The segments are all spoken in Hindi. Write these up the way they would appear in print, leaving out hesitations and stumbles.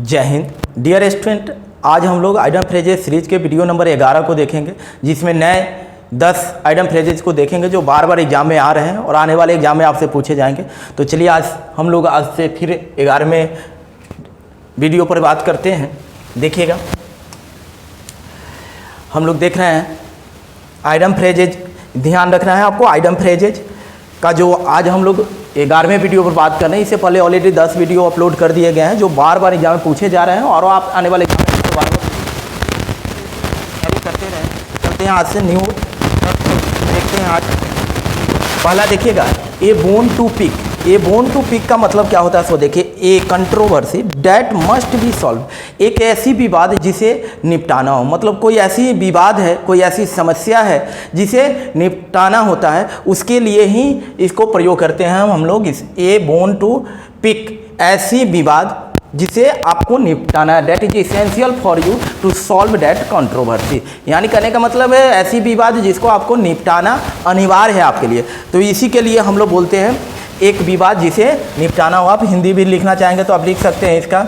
जय हिंद डियर स्टूडेंट। आज हम लोग आइडम फ्रेजेस सीरीज के वीडियो नंबर 11 को देखेंगे, जिसमें नए 10 आइडम फ्रेजेस को देखेंगे जो बार बार एग्जाम में आ रहे हैं और आने वाले एग्जाम में आपसे पूछे जाएंगे। तो चलिए आज हम लोग आज से फिर 11वें वीडियो पर बात करते हैं। देखिएगा, हम लोग देख रहे हैं आइडम फ्रेजेज। ध्यान रखना है आपको, आइडम फ्रेजेज का जो आज हम लोग 11वें वीडियो पर बात कर रहे हैं। इससे पहले ऑलरेडी 10 वीडियो अपलोड कर दिए गए हैं जो बार बार एग्जाम में पूछे जा रहे हैं और आप आने वाले एग्जाम में बार बार करते रहें। चलते हैं आज से न्यू देखते हैं। आज पहला देखिएगा, a bone to pick. A bone to pick का मतलब क्या होता है सो देखिए, a controversy that must be solve. एक ऐसी विवाद जिसे निपटाना हो, मतलब कोई ऐसी विवाद है, कोई ऐसी समस्या है जिसे निपटाना होता है, उसके लिए ही इसको प्रयोग करते हैं हम लोग। इस ए बोन टू पिक, ऐसी विवाद जिसे आपको निपटाना है, that is essential for you to solve that controversy. यानी कहने का मतलब है ऐसी विवाद जिसको आपको निपटाना अनिवार्य है आपके लिए। तो इसी के लिए हम लोग बोलते हैं एक विवाद जिसे निपटाना हो। आप हिंदी भी लिखना चाहेंगे तो आप लिख सकते हैं इसका।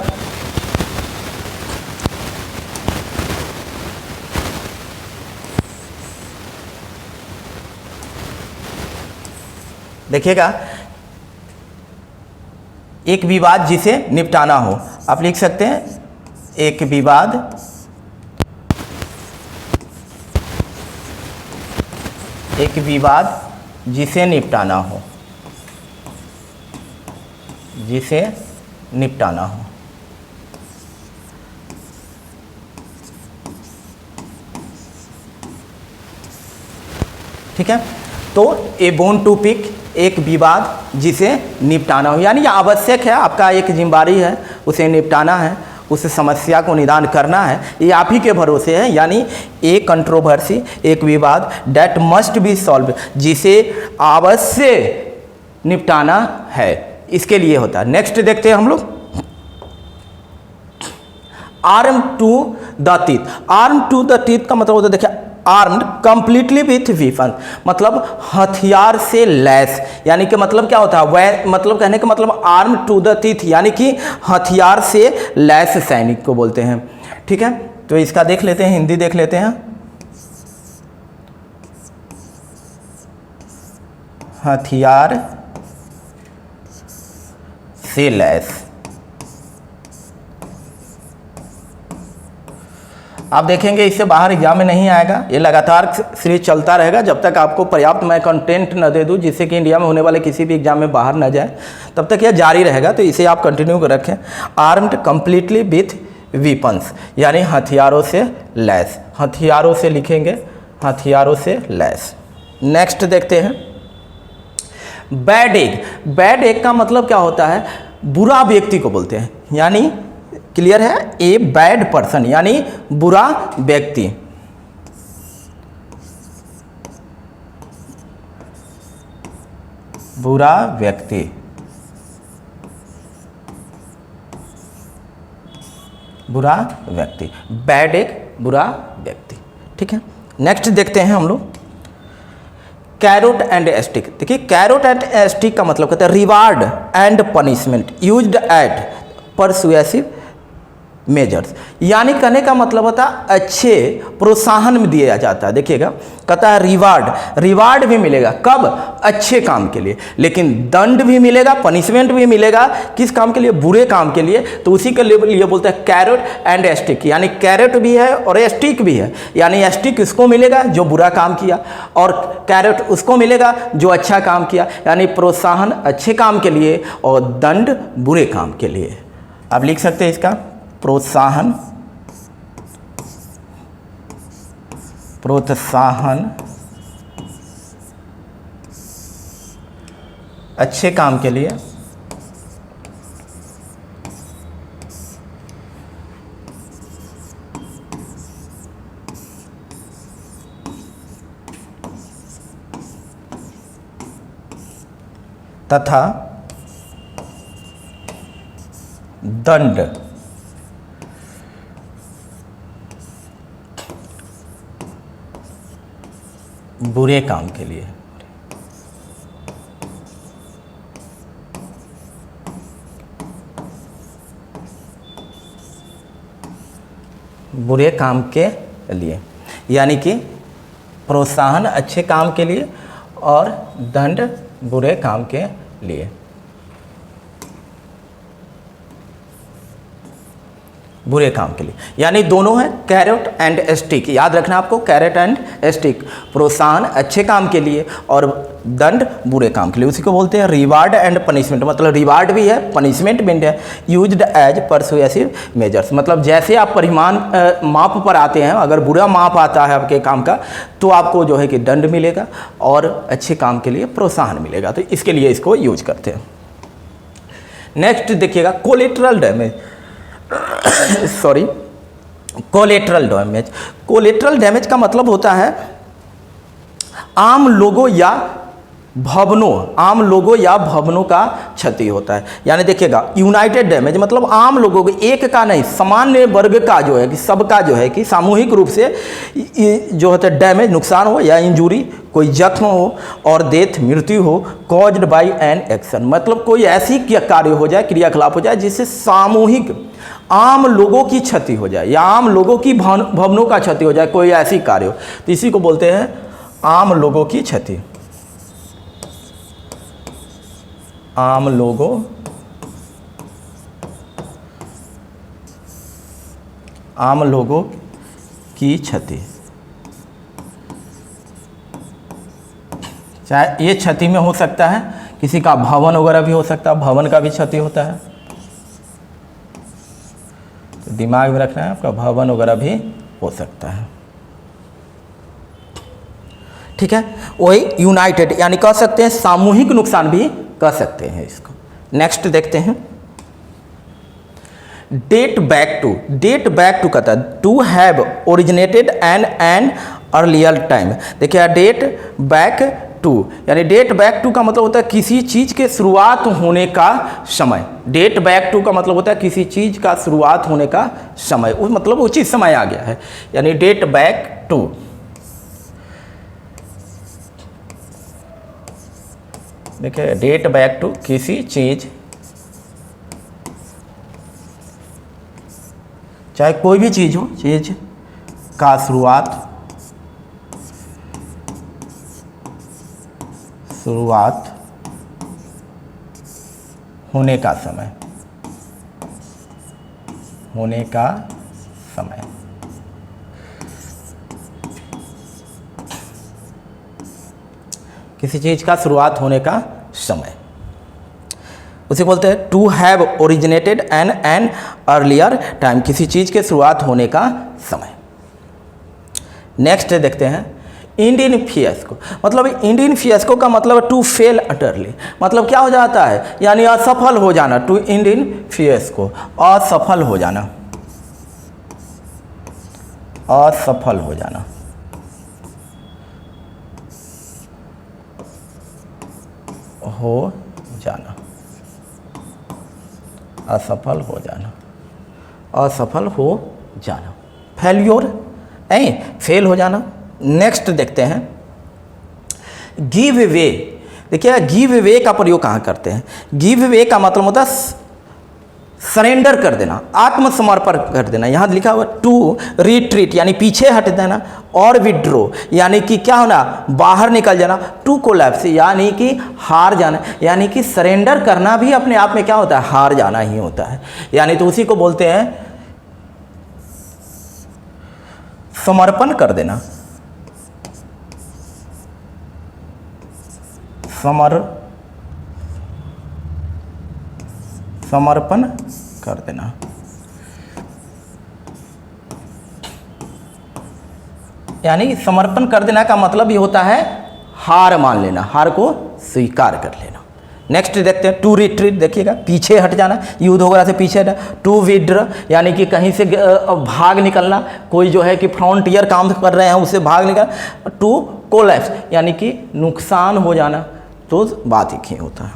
देखिएगा, एक विवाद जिसे निपटाना हो, आप लिख सकते हैं एक विवाद जिसे निपटाना हो, जिसे निपटाना हो। ठीक है, तो ए बोन टू पिक, एक विवाद जिसे निपटाना हो, यानी आवश्यक है, आपका एक जिम्मेदारी है, उसे निपटाना है, उस समस्या को निदान करना है, ये आप ही के भरोसे है। यानी ए कंट्रोवर्सी, एक विवाद, डैट मस्ट बी सॉल्व, जिसे अवश्य निपटाना है, इसके लिए होता है। नेक्स्ट देखते हैं हम लोग, arm to the teeth. Arm to the teeth का मतलब होता है, देखिए, आर्म्ड कंप्लीटली विथ वीपन, मतलब हथियार से लैस। यानी कि मतलब क्या होता है, वह मतलब कहने का मतलब आर्म टू द टीथ यानी कि हथियार से लैस सैनिक को बोलते हैं। ठीक है, तो इसका देख लेते हैं, हिंदी देख लेते हैं। हथियार से लैस। आप देखेंगे इससे बाहर एग्जाम में नहीं आएगा, ये लगातार सीरीज चलता रहेगा जब तक आपको पर्याप्त मैं कंटेंट न दे दूं जिससे कि इंडिया में होने वाले किसी भी एग्जाम में बाहर न जाए, तब तक यह जारी रहेगा। तो इसे आप कंटिन्यू कर रखें। आर्म्ड कंप्लीटली विथ वीपन्स, यानी हथियारों से लैस। हथियारों से लिखेंगे, हथियारों से लैस। नेक्स्ट देखते हैं, बैड एग। बैड एग का मतलब क्या होता है, बुरा व्यक्ति को बोलते हैं। यानी क्लियर है, ए बैड पर्सन यानी बुरा व्यक्ति। बुरा व्यक्ति, बुरा व्यक्ति, बैड एक बुरा व्यक्ति। ठीक है, नेक्स्ट देखते हैं हम लोग, कैरोट एंड स्टिक। देखिए, कैरोट एंड स्टिक का मतलब कहते हैं reward and punishment used eight persuasive measures. यानी कहने का मतलब होता है अच्छे प्रोत्साहन में दिया जाता है। देखिएगा, कहता है रिवार्ड भी मिलेगा, कब, अच्छे काम के लिए, लेकिन दंड भी मिलेगा, पनिशमेंट भी मिलेगा, किस काम के लिए, बुरे काम के लिए। तो उसी के लिए बोलते हैं कैरोट एंड स्टिक। यानी कैरेट भी है और स्टिक भी है। यानी स्टिक उसको मिलेगा जो बुरा काम किया और कैरेट उसको मिलेगा जो अच्छा काम किया। यानी प्रोत्साहन अच्छे काम के लिए और दंड बुरे काम के लिए। आप लिख सकते हैं इसका, प्रोत्साहन अच्छे काम के लिए तथा दंड बुरे काम के लिए। बुरे काम के लिए, यानी कि प्रोत्साहन अच्छे काम के लिए और दंड बुरे काम के लिए। बुरे काम के लिए, यानी दोनों है कैरेट एंड स्टिक। याद रखना आपको, कैरेट एंड स्टिक, प्रोत्साहन अच्छे काम के लिए और दंड बुरे काम के लिए। उसी को बोलते हैं रिवार्ड एंड पनिशमेंट। मतलब रिवार्ड भी है, पनिशमेंट भी है। यूज्ड एज परसुएसिव मेजर्स, मतलब जैसे आप परिमाण माप पर आते हैं, अगर बुरा माप आता है आपके काम का तो आपको जो है कि दंड मिलेगा और अच्छे काम के लिए प्रोत्साहन मिलेगा। तो इसके लिए इसको यूज करते हैं। नेक्स्ट देखिएगा collateral damage. Sorry, collateral damage. Collateral damage का मतलब होता है आम लोगों या भवनों का क्षति होता है। यानी देखिएगा यूनाइटेड डैमेज मतलब आम लोगों के, एक का नहीं, सामान्य वर्ग का जो है कि सबका जो है कि सामूहिक रूप से जो होता है डैमेज, नुकसान हो या इंजूरी, कोई जख्म हो और डेथ, मृत्यु हो, कॉज्ड बाय एन एक्शन, मतलब कोई ऐसी कार्य हो जाए, क्रियाकलाप हो जाए जिससे सामूहिक आम लोगों की क्षति हो जाए या आम लोगों की भवनों का क्षति हो जाए, कोई ऐसी कार्य हो, तो इसी को बोलते हैं आम लोगों की क्षति। आम लोगों की क्षति। चाहे ये क्षति में हो सकता है, किसी का भवन वगैरह भी हो सकता है, भवन का भी क्षति होता है, तो दिमाग में रखना है आपका, भवन वगैरह भी हो सकता है। ठीक है, वही यूनाइटेड यानी कह सकते हैं सामूहिक नुकसान भी कह सकते हैं इसको। नेक्स्ट देखते हैं डेट बैक टू कहता है to have originated an earlier time. देखिए डेट बैक टू, यानी डेट बैक टू का मतलब होता है किसी चीज के शुरुआत होने का समय। डेट बैक टू का मतलब होता है किसी चीज का शुरुआत होने का समय, उस मतलब उचित समय आ गया है, यानी डेट बैक टू। देखिए डेट बैक टू किसी चीज, चाहे कोई भी चीज हो, चीज का शुरुआत होने का समय, किसी चीज का शुरुआत होने का समय, उसे बोलते हैं to have originated an earlier time, किसी चीज के शुरुआत होने का समय। नेक्स्ट देखते हैं इंडियन फियस्को। मतलब इंडियन फियस्को का मतलब टू फेल अटरली, मतलब क्या हो जाता है, यानी असफल हो जाना। टू इंडियन फियस्को, असफल हो जाना, असफल हो जाना, असफल हो जाना, असफल हो जाना, फेल्योर फेल हो जाना। नेक्स्ट देखते हैं गिव वे। देखिए गिव वे का प्रयोग कहाँ करते हैं, गिव वे का मतलब होता है सरेंडर कर देना, आत्मसमर्पण कर देना। यहाँ लिखा हुआ टू रिट्रीट यानी पीछे हट देना, और विड्रो यानी कि क्या होना, बाहर निकल जाना, टू कोलैप्स यानी कि हार जाना, यानी कि सरेंडर करना भी अपने आप में क्या होता है, हार जाना ही होता है। यानी तो उसी को बोलते हैं समर्पण कर देना, समर्पण कर देना। यानी समर्पण कर देना का मतलब ये होता है हार मान लेना, हार को स्वीकार कर लेना। नेक्स्ट देखते हैं टू रिट्रीट। देखिएगा पीछे हट जाना, युद्ध वगैरह से पीछे हटा। टू विड्रॉ यानी कि कहीं से भाग निकलना, कोई जो है कि फ्रंटियर काम कर रहे हैं उससे भाग निकलना। टू कोलैप्स यानी कि नुकसान हो जाना, तो बात एक ही होता है।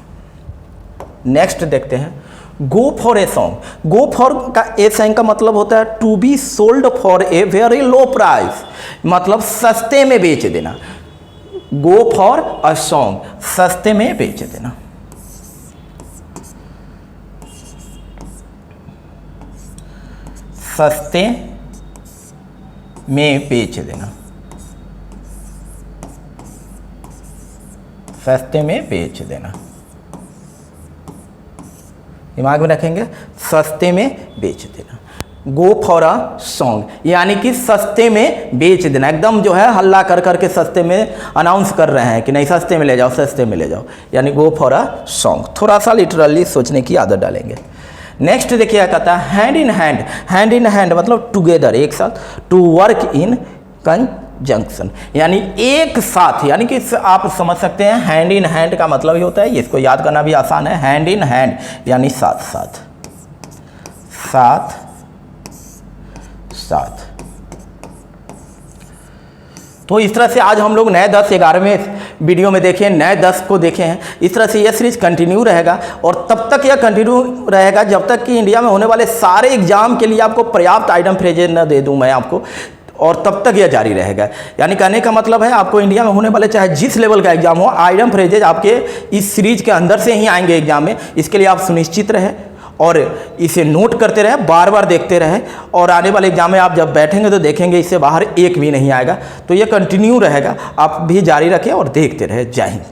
नेक्स्ट देखते हैं go for a song. Go for का ए सॉन्ग का मतलब होता है to be sold for a very low price, मतलब सस्ते में बेच देना। गो फॉर अ सॉन्ग, सस्ते में बेच देना। सस्ते में बेच देना, सस्ते में बेच देना, दिमाग में रखेंगे, सस्ते में बेच देना। गो फॉर अ सॉन्ग, यानी कि सस्ते में बेच देना, एकदम जो है हल्ला कर करके सस्ते में अनाउंस कर रहे हैं कि नहीं सस्ते में ले जाओ, सस्ते में ले जाओ, यानी गो फॉर अ सॉन्ग। थोड़ा सा लिटरली सोचने की आदत डालेंगे। नेक्स्ट देखिए क्या कहता है, hand in hand. Hand in hand मतलब टुगेदर, एक साथ, टू वर्क इन कंजंक्शन, यानी एक साथ, यानी कि आप समझ सकते हैं हैंड इन हैंड का मतलब ही होता है, इसको याद करना भी आसान है, हैंड इन हैंड यानी साथ साथ, साथ साथ। तो इस तरह से आज हम लोग नए 10 11वें वीडियो में देखे, नए 10 को देखे हैं। इस तरह से यह सीरीज कंटिन्यू रहेगा और तब तक यह कंटिन्यू रहेगा जब तक कि इंडिया में होने वाले सारे एग्जाम के लिए आपको पर्याप्त आइटम फ्रेजेज न दे दूं मैं आपको, और तब तक यह जारी रहेगा। यानी कहने का मतलब है आपको इंडिया में होने वाले चाहे जिस लेवल का एग्जाम हो, आइटम फ्रेजेज आपके इस सीरीज के अंदर से ही आएंगे एग्जाम में। इसके लिए आप सुनिश्चित रहे और इसे नोट करते रहे, बार बार देखते रहे, और आने वाले एग्जाम में आप जब बैठेंगे तो देखेंगे इससे बाहर एक भी नहीं आएगा। तो ये कंटिन्यू रहेगा, आप भी जारी रखें और देखते रहे। जय हिंद।